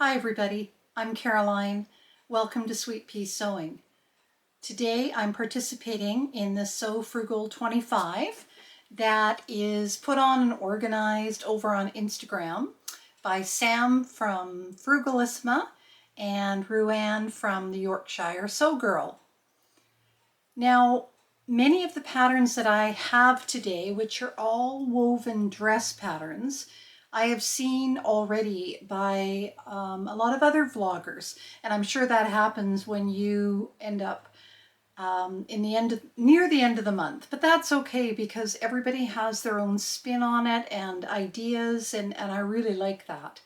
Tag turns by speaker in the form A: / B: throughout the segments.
A: Hi everybody, I'm Caroline. Welcome to Sweet Pea Sewing. Today I'm participating in the Sew Frugal 25 that is put on and organized over on Instagram by Sam from Frugalisma and Ruan from the Yorkshire Sew Girl. Now, many of the patterns that I have today, which are all woven dress patterns, I have seen already by a lot of other vloggers, and I'm sure that happens when you end up near the end of the month. But that's okay because everybody has their own spin on it and ideas, and I really like that.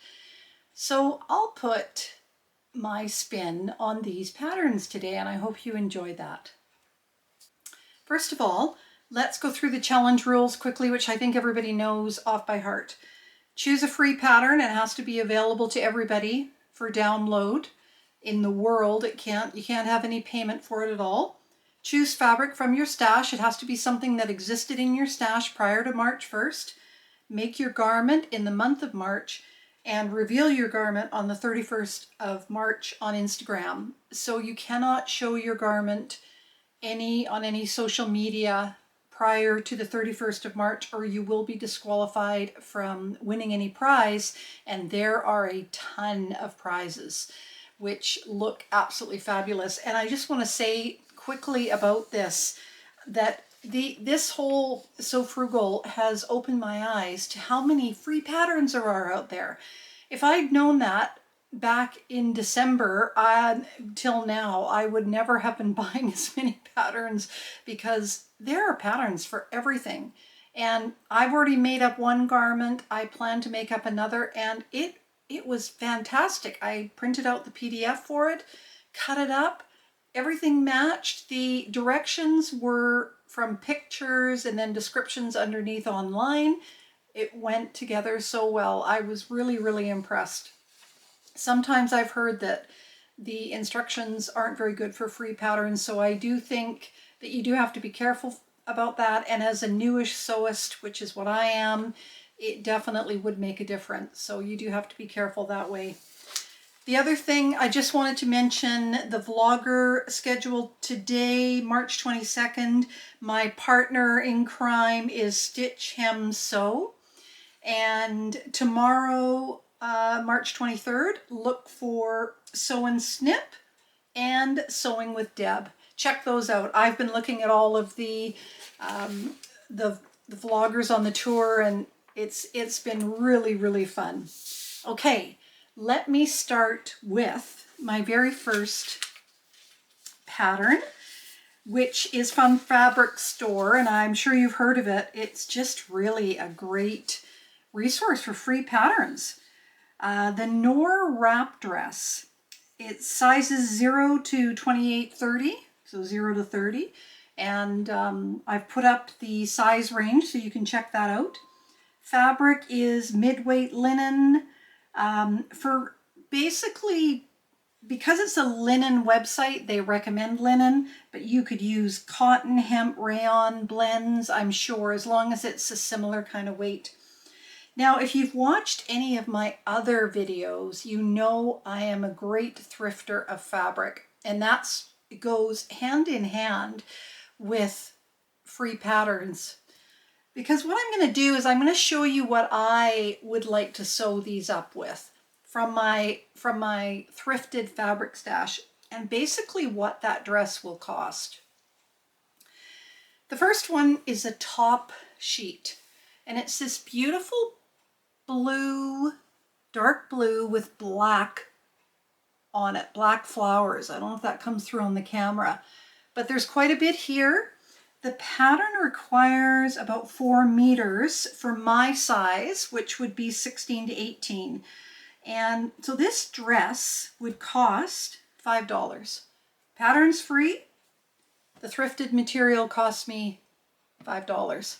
A: So I'll put my spin on these patterns today, and I hope you enjoy that. First of all, let's go through the challenge rules quickly, which I think everybody knows off by heart. Choose a free pattern. It has to be available to everybody for download in the world. You can't have any payment for it at all. Choose fabric from your stash. It has to be something that existed in your stash prior to March 1st. Make your garment in the month of March and reveal your garment on the 31st of March on Instagram. So you cannot show your garment on any social media prior to the 31st of March, or you will be disqualified from winning any prize. And there are a ton of prizes which look absolutely fabulous. And I just want to say quickly about this, that this whole Sew Frugal has opened my eyes to how many free patterns there are out there. If I'd known that back in December till now, I would never have been buying as many patterns, because there are patterns for everything. And I've already made up one garment. I plan to make up another, and it was fantastic. I printed out the PDF for it, cut it up, everything matched. The directions were from pictures and then descriptions underneath online. It went together so well. I was really, really impressed. Sometimes I've heard that the instructions aren't very good for free patterns, so I do think that you do have to be careful about that. And as a newish sewist, which is what I am, it definitely would make a difference. So you do have to be careful that way. The other thing I just wanted to mention, the vlogger scheduled today, March 22nd. My partner in crime is Stitch Hem Sew. And tomorrow, March 23rd, look for Sew and Snip and Sewing with Deb. Check those out. I've been looking at all of the vloggers on the tour, and it's been really, really fun. Okay, let me start with my very first pattern, which is from Fabric Store, and I'm sure you've heard of it. It's just really a great resource for free patterns. The Noor wrap dress. It's sizes 0 to 28-30, so 0 to 30. And I've put up the size range so you can check that out. Fabric is mid-weight linen. For basically, because it's a linen website, they recommend linen, but you could use cotton, hemp, rayon blends, I'm sure, as long as it's a similar kind of weight. Now, if you've watched any of my other videos, you know I am a great thrifter of fabric, and it goes hand in hand with free patterns. Because what I'm going to do is I'm going to show you what I would like to sew these up with from my thrifted fabric stash, and basically what that dress will cost. The first one is a top sheet, and it's this beautiful blue, dark blue with black on it, black flowers. I don't know if that comes through on the camera, but there's quite a bit here. The pattern requires about 4 meters for my size, which would be 16 to 18. And so this dress would cost $5. Pattern's free. The thrifted material cost me $5.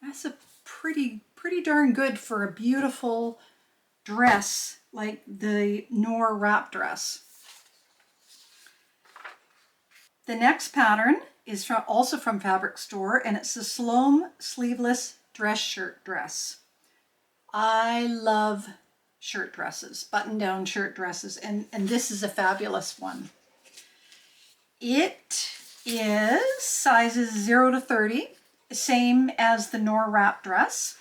A: That's a pretty darn good for a beautiful dress like the Noor wrap dress. The next pattern is also from Fabric Store, and it's the Salome sleeveless dress shirt dress. I love shirt dresses, button-down shirt dresses, and this is a fabulous one. It is sizes 0 to 30, same as the Noor wrap dress.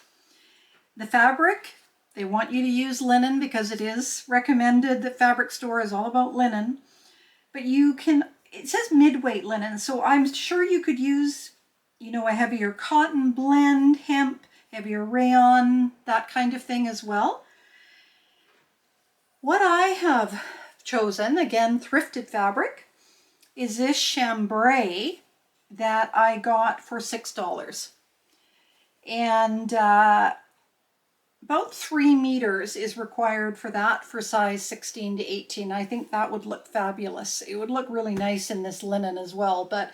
A: The fabric, they want you to use linen because it is recommended that fabric store is all about linen. But you can, it says mid-weight linen, so I'm sure you could use, you know, a heavier cotton blend, hemp, heavier rayon, that kind of thing as well. What I have chosen, again, thrifted fabric, is this chambray that I got for $6. And about 3 meters is required for that for size 16 to 18. I think that would look fabulous. It would look really nice in this linen as well, but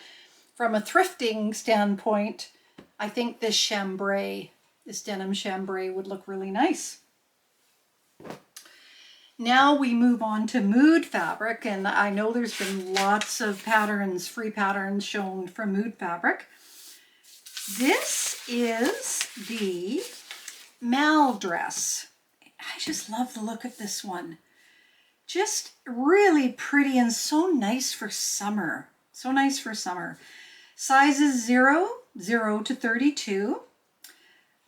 A: from a thrifting standpoint, I think this chambray, this denim chambray would look really nice. Now we move on to mood fabric, and I know there's been lots of patterns, free patterns shown from mood fabric. This is the Mal dress. I just love the look of this one. Just really pretty and so nice for summer. So nice for summer. Sizes 0 to 32.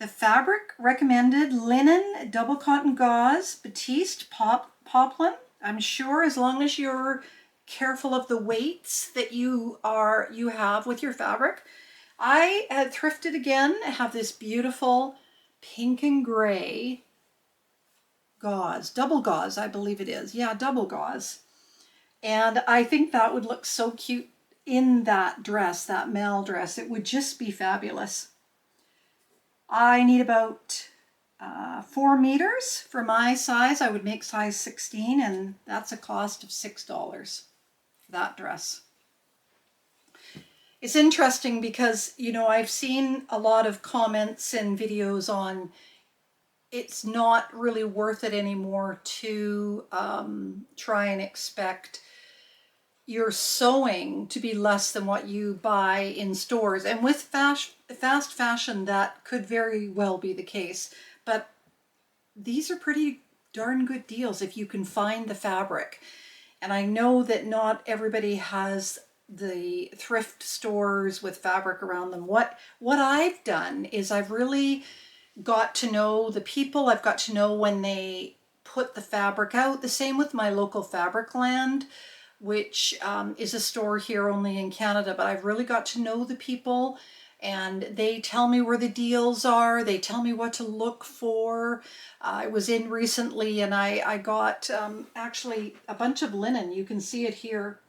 A: The fabric recommended linen, double cotton gauze, batiste, poplin. I'm sure as long as you're careful of the weights that you have with your fabric. I had thrifted again. I have this beautiful pink and gray gauze, double gauze, I believe it is. Yeah, double gauze. And I think that would look so cute in that dress, that Mal dress. It would just be fabulous. I need about 4 meters for my size. I would make size 16, and that's a cost of $6 for that dress. It's interesting because, you know, I've seen a lot of comments and videos on it's not really worth it anymore to try and expect your sewing to be less than what you buy in stores. And with fast fashion, that could very well be the case. But these are pretty darn good deals if you can find the fabric. And I know that not everybody has the thrift stores with fabric around them. What I've done is I've really got to know the people. I've got to know when they put the fabric out. The same with my local Fabric Land, which is a store here only in Canada, but I've really got to know the people, and they tell me where the deals are. They tell me what to look for. I was in recently and I got actually a bunch of linen. You can see it here.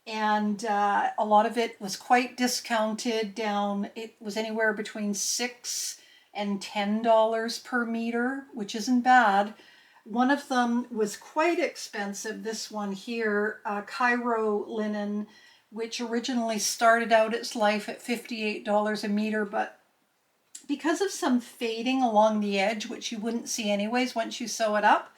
A: And a lot of it was quite discounted down. It was anywhere between $6 and $10 per meter, which isn't bad. One of them was quite expensive, this one here, Cairo linen, which originally started out its life at $58 a meter, but because of some fading along the edge, which you wouldn't see anyways once you sew it up,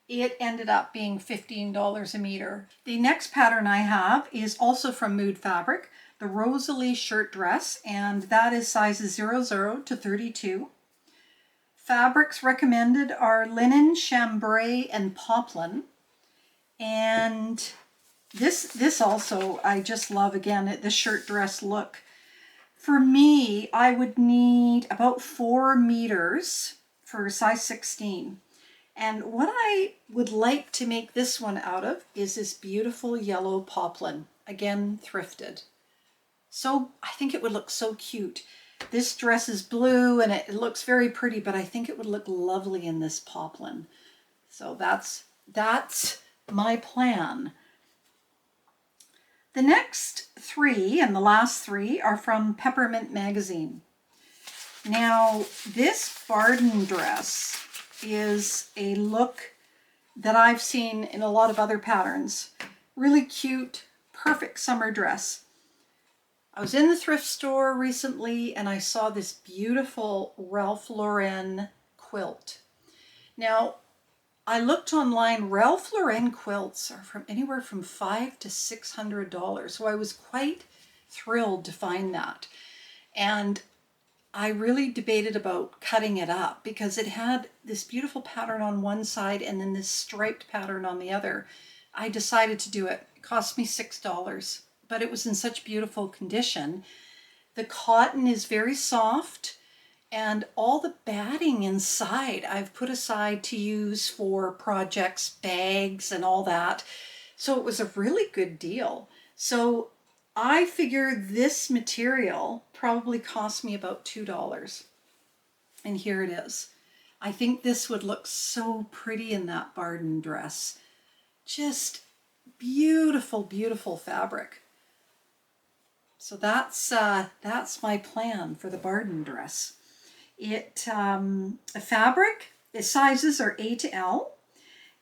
A: it ended up being $15 a meter. The next pattern I have is also from Mood Fabric, the Rosalie shirt dress, and that is sizes 00 to 32. Fabrics recommended are linen, chambray, and poplin. And this also I just love. Again, the shirt dress look. For me, I would need about 4 meters for size 16. And what I would like to make this one out of is this beautiful yellow poplin, again thrifted. So I think it would look so cute. This dress is blue and it looks very pretty, but I think it would look lovely in this poplin. So that's my plan. The next 3 and the last 3 are from Peppermint magazine. Now this Bardon dress is a look that I've seen in a lot of other patterns. Really cute, perfect summer dress. I was in the thrift store recently and I saw this beautiful Ralph Lauren quilt. Now, I looked online. Ralph Lauren quilts are from anywhere from $500 to $600, so I was quite thrilled to find that. And I really debated about cutting it up because it had this beautiful pattern on one side and then this striped pattern on the other. I decided to do it. It cost me $6, but it was in such beautiful condition. The cotton is very soft, and all the batting inside I've put aside to use for projects, bags, and all that. So it was a really good deal. So I figure this material probably cost me about $2. And here it is. I think this would look so pretty in that Bardon dress. Just beautiful, beautiful fabric. So that's my plan for the Bardon dress. The fabric, the sizes are A to L,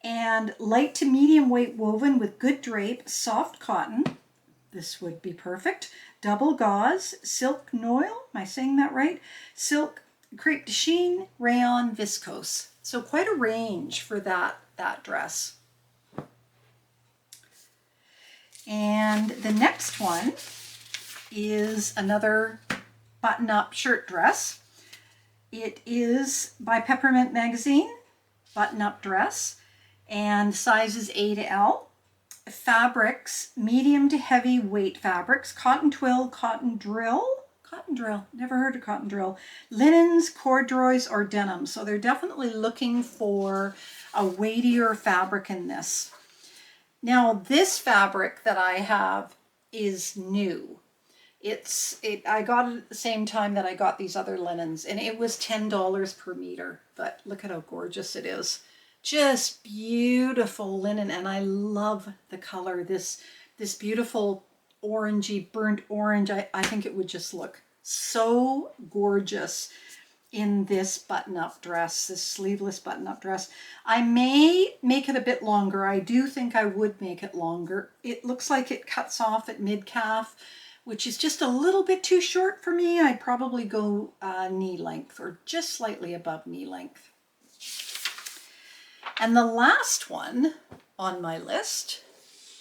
A: and light to medium weight woven with good drape, soft cotton. This would be perfect. Double gauze, silk noil, am I saying that right? Silk, crepe de chine, rayon, viscose. So quite a range for that dress. And the next one is another button-up shirt dress. It is by Peppermint magazine, button-up dress, and sizes A to L. Fabrics, medium to heavy weight fabrics, cotton twill, cotton drill, never heard of cotton drill, linens, corduroys, or denim. So they're definitely looking for a weightier fabric in this. Now this fabric that I have is new. I got it at the same time that I got these other linens, and it was $10 per meter, but look at how gorgeous it is. Just beautiful linen, and I love the color. This beautiful orangey, burnt orange. I think it would just look so gorgeous in this button-up dress, this sleeveless button-up dress. I may make it a bit longer. I do think I would make it longer. It looks like it cuts off at mid-calf, which is just a little bit too short for me. I'd probably go knee length or just slightly above knee length. And the last one on my list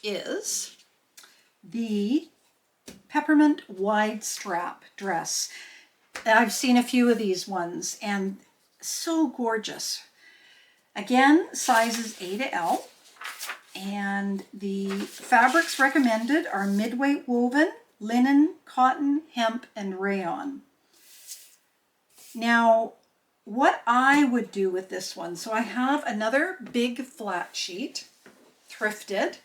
A: is the Peppermint wide strap dress. I've seen a few of these ones and so gorgeous. Again, sizes A to L, and the fabrics recommended are mid-weight woven, linen, cotton, hemp, and rayon. Now, what I would do with this one, so I have another big flat sheet, thrifted,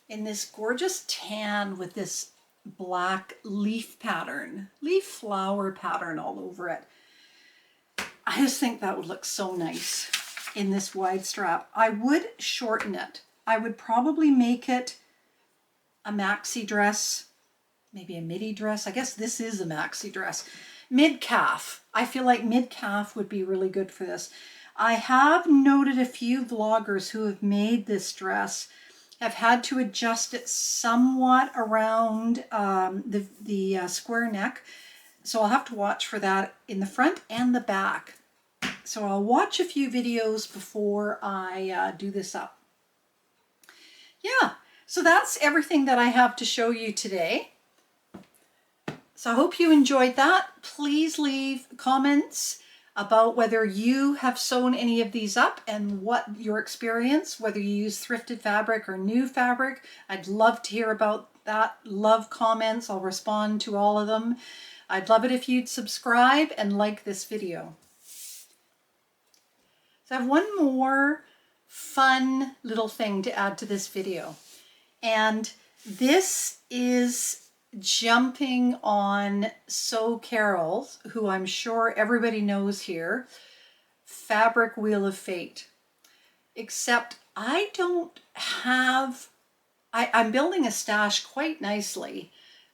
A: in this gorgeous tan with this black leaf flower pattern all over it. I just think that would look so nice in this wide strap. I would shorten it. I would probably make it a maxi dress, maybe a midi dress. I guess this is a maxi dress. Mid-calf. I feel like mid-calf would be really good for this. I have noted a few vloggers who have made this dress have had to adjust it somewhat around the square neck. So I'll have to watch for that in the front and the back. So I'll watch a few videos before I do this up. Yeah, so that's everything that I have to show you today. So I hope you enjoyed that. Please leave comments about whether you have sewn any of these up and what your experience, whether you use thrifted fabric or new fabric. I'd love to hear about that. Love comments. I'll respond to all of them. I'd love it if you'd subscribe and like this video. So I have one more fun little thing to add to this video. And this is jumping on Sew Carol's, who I'm sure everybody knows here, Fabric Wheel of Fate. Except I don't have, I'm building a stash quite nicely,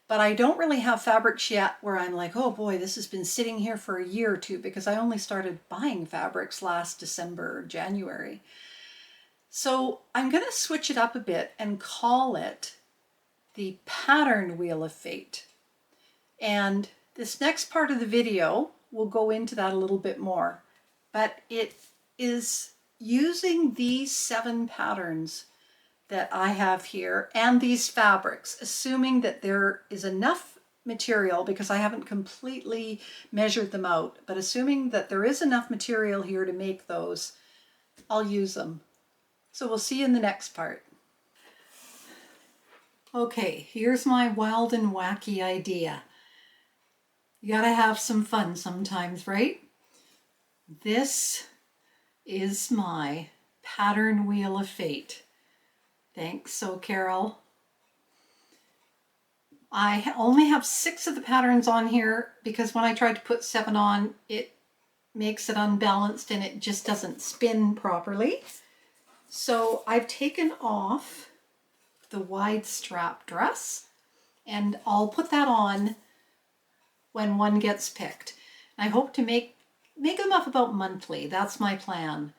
A: but I don't really have fabrics yet where I'm like, oh boy, this has been sitting here for a year or two, because I only started buying fabrics last December or January. So I'm going to switch it up a bit and call it the Pattern Wheel of Fate. And this next part of the video will go into that a little bit more. But it is using these 7 patterns that I have here and these fabrics, assuming that there is enough material because I haven't completely measured them out, but assuming that there is enough material here to make those, I'll use them. So we'll see you in the next part. Okay, here's my wild and wacky idea. You gotta have some fun sometimes, right? This is my pattern wheel of fate. Thanks, so Carol. I only have 6 of the patterns on here because when I tried to put 7 on, it makes it unbalanced and it just doesn't spin properly. So I've taken off the wide strap dress and I'll put that on when one gets picked. I hope to make them up about monthly. That's my plan.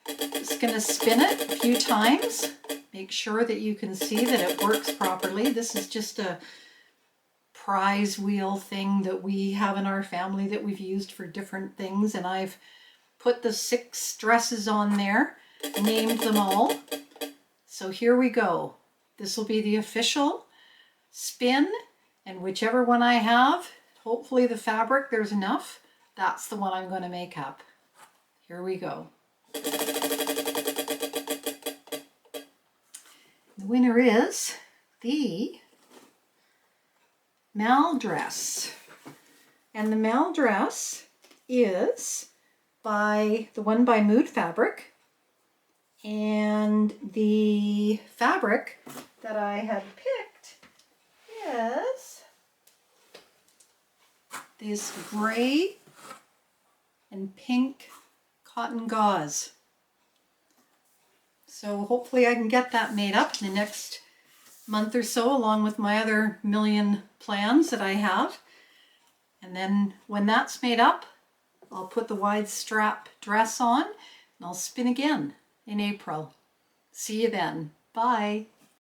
A: Just going to spin it a few times. Make sure that you can see that it works properly. This is just a prize wheel thing that we have in our family that we've used for different things, and I've put the 6 dresses on there, named them all. So here we go. This will be the official spin, and whichever one I have, hopefully the fabric, there's enough, that's the one I'm going to make up. Here we go. The winner is the Mal dress. And the Mal dress is the one by Mood Fabric. And the fabric that I had picked is this gray and pink cotton gauze. So hopefully I can get that made up in the next month or so, along with my other million plans that I have. And then when that's made up, I'll put the wide strap dress on and I'll spin again in April. See you then. Bye.